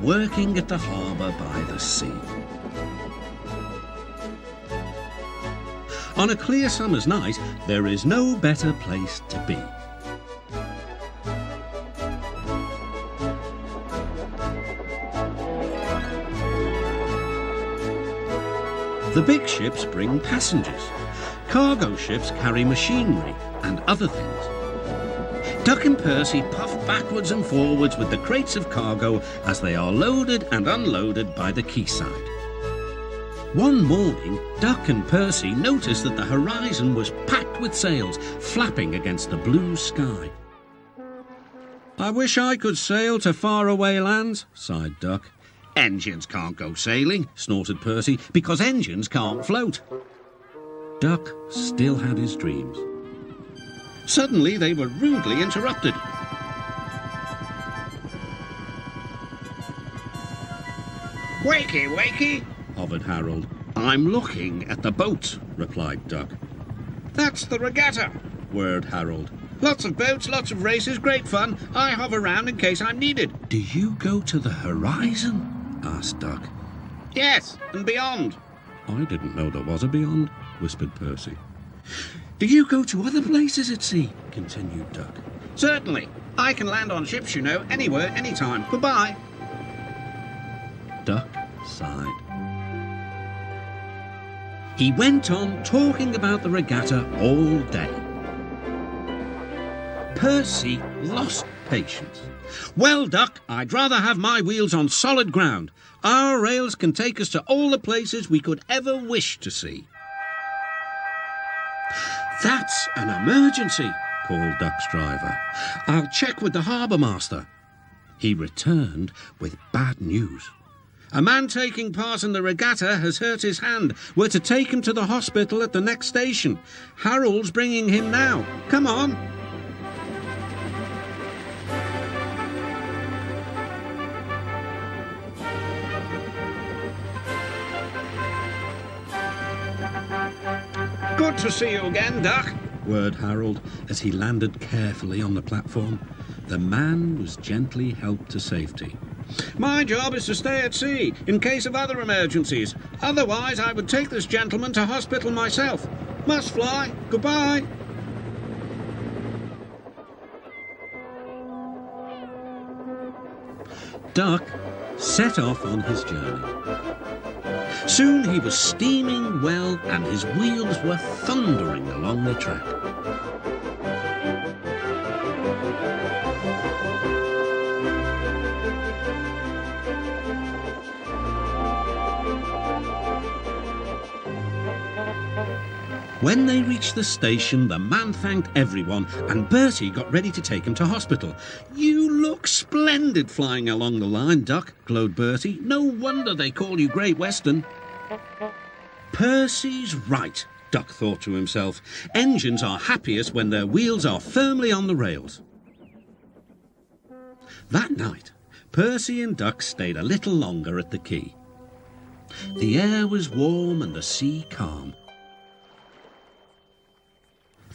working at the harbour by the sea. On a clear summer's night, there is no better place to be. The big ships bring passengers. Cargo ships carry machinery and other things. Duck and Percy puff backwards and forwards with the crates of cargo as they are loaded and unloaded by the quayside. One morning, Duck and Percy noticed that the horizon was packed with sails, flapping against the blue sky. "I wish I could sail to faraway lands," sighed Duck. "Engines can't go sailing," snorted Percy, "because engines can't float." Duck still had his dreams. Suddenly they were rudely interrupted. "Wakey, wakey," hovered Harold. "I'm looking at the boats," replied Duck. "That's the regatta," whirred Harold. "Lots of boats, lots of races, great fun. I hover round in case I'm needed." "Do you go to the horizon?" asked Duck. "Yes, and beyond." "I didn't know there was a beyond," whispered Percy. "Do you go to other places at sea?" continued Duck. "Certainly. I can land on ships, you know, anywhere, anytime. Goodbye." Duck sighed. He went on talking about the regatta all day. Percy lost patience. "Well, Duck, I'd rather have my wheels on solid ground. Our rails can take us to all the places we could ever wish to see." "That's an emergency," called Duck's driver. "I'll check with the harbour master." He returned with bad news. "A man taking part in the regatta has hurt his hand. We're to take him to the hospital at the next station. Harold's bringing him now. Come on." "Good to see you again, Duck," whirred Harold as he landed carefully on the platform. The man was gently helped to safety. "My job is to stay at sea in case of other emergencies. Otherwise, I would take this gentleman to hospital myself. Must fly. Goodbye." Duck set off on his journey. Soon he was steaming well and his wheels were thundering along the track. When they reached the station, the man thanked everyone and Bertie got ready to take him to hospital. "You look splendid flying along the line, Duck," glowed Bertie. "No wonder they call you Great Western." Percy's right, Duck thought to himself. Engines are happiest when their wheels are firmly on the rails. That night, Percy and Duck stayed a little longer at the quay. The air was warm and the sea calm.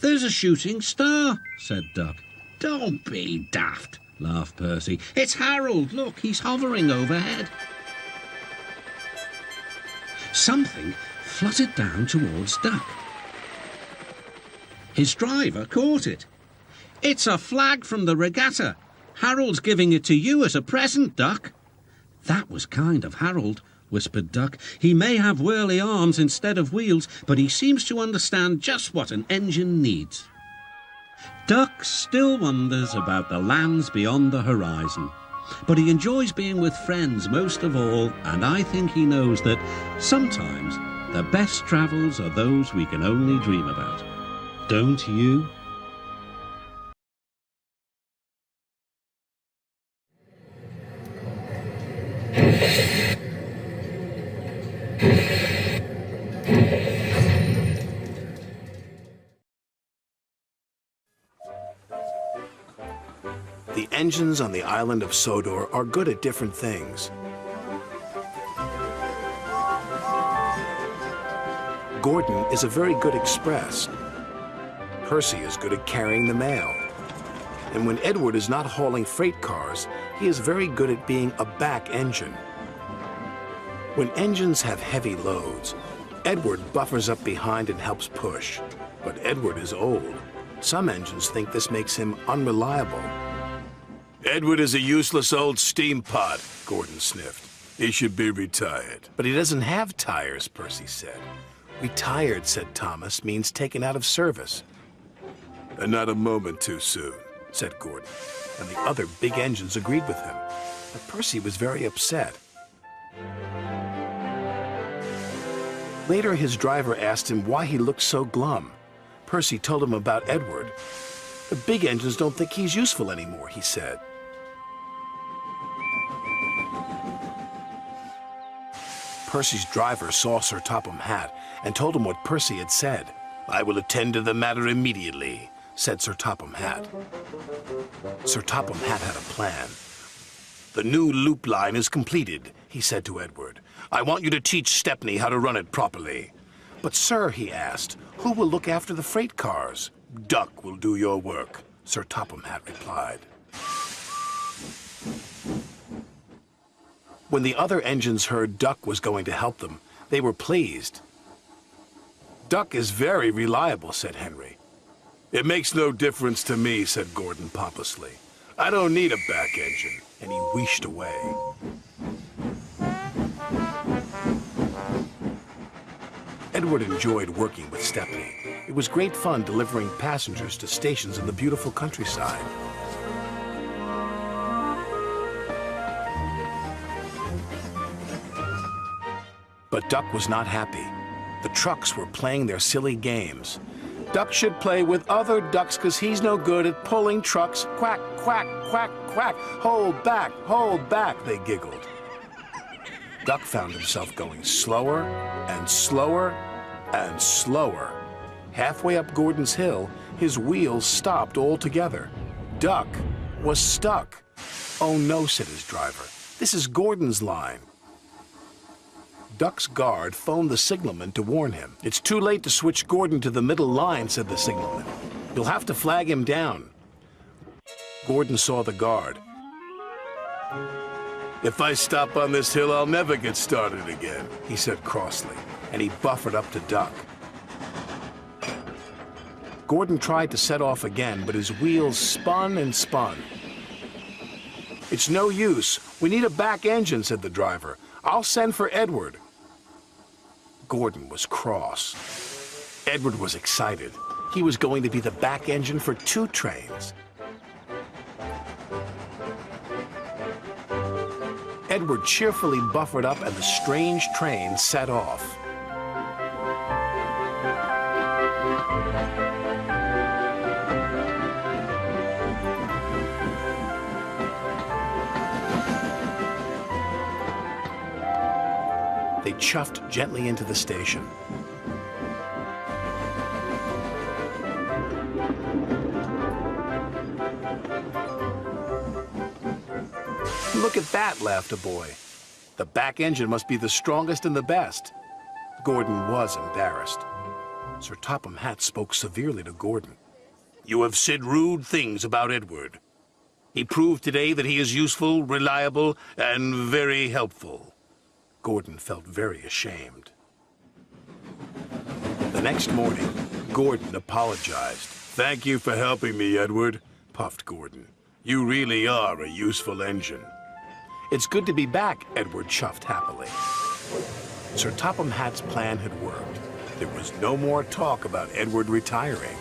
"There's a shooting star," said Duck. "Don't be daft," laughed Percy. "It's Harold. Look, he's hovering overhead." Something fluttered down towards Duck. His driver caught it. "It's a flag from the regatta. Harold's giving it to you as a present, Duck." "That was kind of Harold," whispered Duck. "He may have whirly arms instead of wheels, but he seems to understand just what an engine needs." Duck still wonders about the lands beyond the horizon, but he enjoys being with friends most of all, and I think he knows that sometimes the best travels are those we can only dream about. Don't you? The engines on the island of Sodor are good at different things. Gordon is a very good express. Percy is good at carrying the mail. And when Edward is not hauling freight cars, he is very good at being a back engine. When engines have heavy loads, Edward buffers up behind and helps push. But Edward is old. Some engines think this makes him unreliable. Edward is a useless old steam pot, Gordon sniffed. He should be retired. But he doesn't have tires, Percy said. Retired, said Thomas, means taken out of service. And not a moment too soon, said Gordon. And the other big engines agreed with him. But Percy was very upset. Later, his driver asked him why he looked so glum. Percy told him about Edward. The big engines don't think he's useful anymore, he said. Percy's driver saw Sir Topham Hatt and told him what Percy had said. I will attend to the matter immediately, said Sir Topham Hatt. Sir Topham Hatt had a plan. The new loop line is completed, he said to Edward. I want you to teach Stepney how to run it properly. But sir, he asked, who will look after the freight cars? Duck will do your work, Sir Topham Hatt replied. When the other engines heard Duck was going to help them, they were pleased. Duck is very reliable, said Henry. It makes no difference to me, said Gordon pompously. I don't need a back engine. And he wheeshed away. Edward enjoyed working with Stepney. It was great fun delivering passengers to stations in the beautiful countryside. But Duck was not happy. The trucks were playing their silly games. Duck should play with other ducks because he's no good at pulling trucks. Quack, quack, quack, quack. Hold back, they giggled. Duck found himself going slower and slower and slower. Halfway up Gordon's Hill, his wheels stopped altogether. Duck was stuck. Oh no, said his driver. This is Gordon's line. Duck's guard phoned the signalman to warn him. It's too late to switch Gordon to the middle line, said the signalman. You'll have to flag him down. Gordon saw the guard. If I stop on this hill, I'll never get started again, he said crossly, and he buffered up to Duck. Gordon tried to set off again, but his wheels spun and spun. It's no use. We need a back engine, said the driver. I'll send for Edward. Gordon was cross. Edward was excited. He was going to be the back engine for 2 trains. Edward cheerfully buffered up and the strange train set off. They chuffed gently into the station. Look at that, laughed a boy. The back engine must be the strongest and the best. Gordon was embarrassed. Sir Topham Hatt spoke severely to Gordon. You have said rude things about Edward. He proved today that he is useful, reliable, and very helpful. Gordon felt very ashamed. The next morning, Gordon apologized. Thank you for helping me, Edward, puffed Gordon. You really are a useful engine. It's good to be back, Edward chuffed happily. Sir Topham Hatt's plan had worked. There was no more talk about Edward retiring.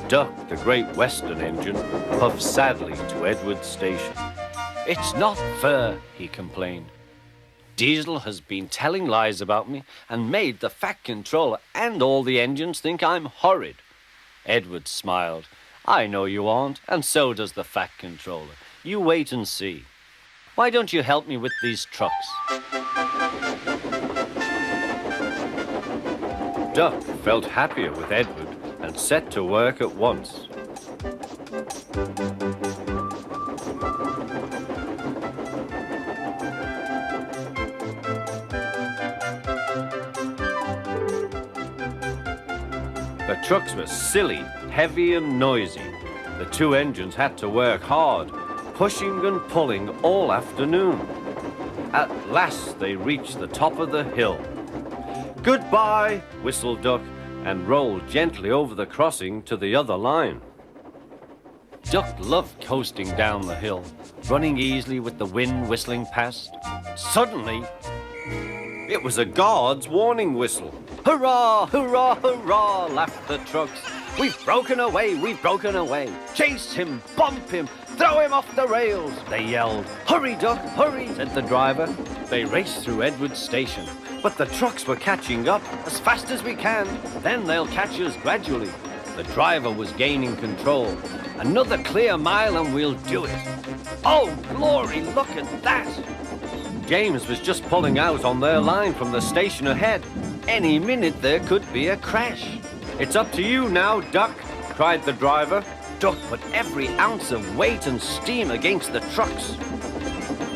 Duck, the great western engine, puffed sadly to Edward's station. It's not fair, he complained. Diesel has been telling lies about me and made the Fat Controller and all the engines think I'm horrid. Edward smiled. I know you aren't, and so does the Fat Controller. You wait and see. Why don't you help me with these trucks? Duck felt happier with Edward, and set to work at once. The trucks were silly, heavy and noisy. The two engines had to work hard, pushing and pulling all afternoon. At last they reached the top of the hill. "Goodbye," whistled Duck, and rolled gently over the crossing to the other line. Duck loved coasting down the hill, running easily with the wind whistling past. Suddenly, it was a guard's warning whistle. "Hurrah, hurrah, hurrah," laughed the trucks. "We've broken away, we've broken away. Chase him, bump him, throw him off the rails," they yelled. "Hurry, Duck, hurry," said the driver. They raced through Edward Station, but the trucks were catching up. "As fast as we can, then they'll catch us gradually." The driver was gaining control. "Another clear mile and we'll do it." "Oh, glory, look at that!" James was just pulling out on their line from the station ahead. Any minute there could be a crash. "It's up to you now, Duck," cried the driver. Duck put every ounce of weight and steam against the trucks.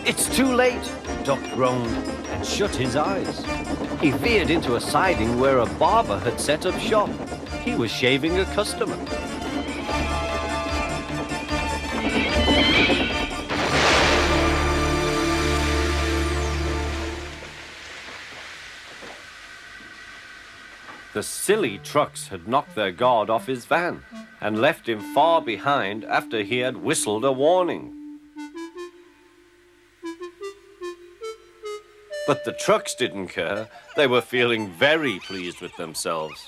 "It's too late," Duck groaned and shut his eyes. He veered into a siding where a barber had set up shop. He was shaving a customer. The silly trucks had knocked their guard off his van and left him far behind after he had whistled a warning. But the trucks didn't care. They were feeling very pleased with themselves.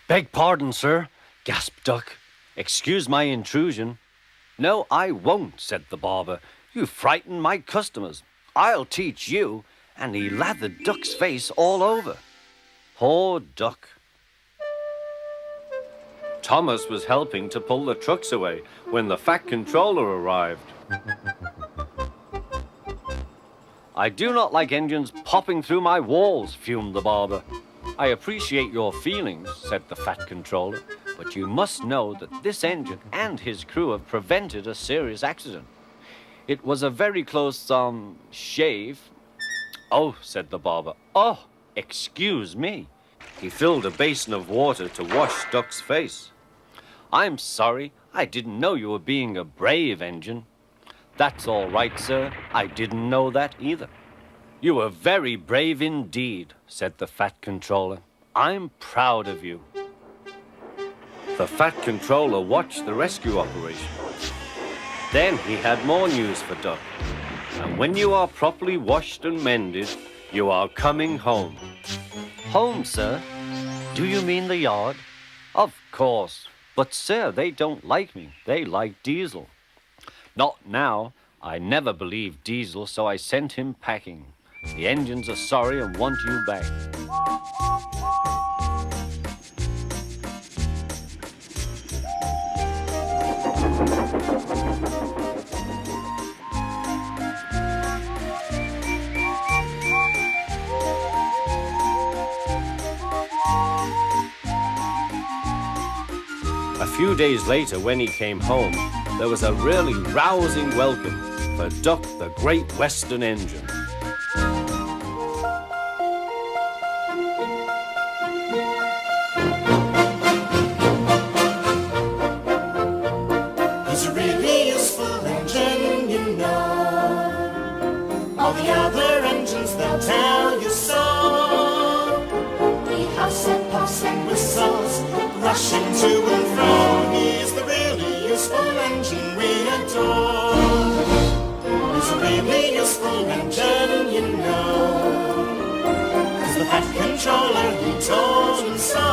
"Beg pardon, sir," gasped Duck. "Excuse my intrusion." "No, I won't," said the barber. "You frightened my customers. I'll teach you." And he lathered Duck's face all over. Poor Duck. Thomas was helping to pull the trucks away when the Fat Controller arrived. "I do not like engines popping through my walls," fumed the barber. "I appreciate your feelings," said the Fat Controller, "but you must know that this engine and his crew have prevented a serious accident. It was a very close, shave." "Oh," said the barber. "Oh, excuse me." He filled a basin of water to wash Duck's face. "I'm sorry. I didn't know you were being a brave engine." "That's all right, sir. I didn't know that either." "You were very brave indeed," said the Fat Controller. "I'm proud of you." The Fat Controller watched the rescue operation. Then he had more news for Duck. "And when you are properly washed and mended, you are coming home." "Home, sir? Do you mean the yard?" "Of course. But, sir, they don't like me. They like Diesel." "Not now. I never believed Diesel, so I sent him packing. The engines are sorry and want you back." A few days later, when he came home, there was a really rousing welcome for Duck the Great Western Engine. He's a really useful engine, you know. All the other engines, they'll tell you so. He huffs and puffs and whistles, rushing to and fro. He's the really useful engine we adore. He's a really useful engine, you know. 'Cause the Fat Controller, he told him so.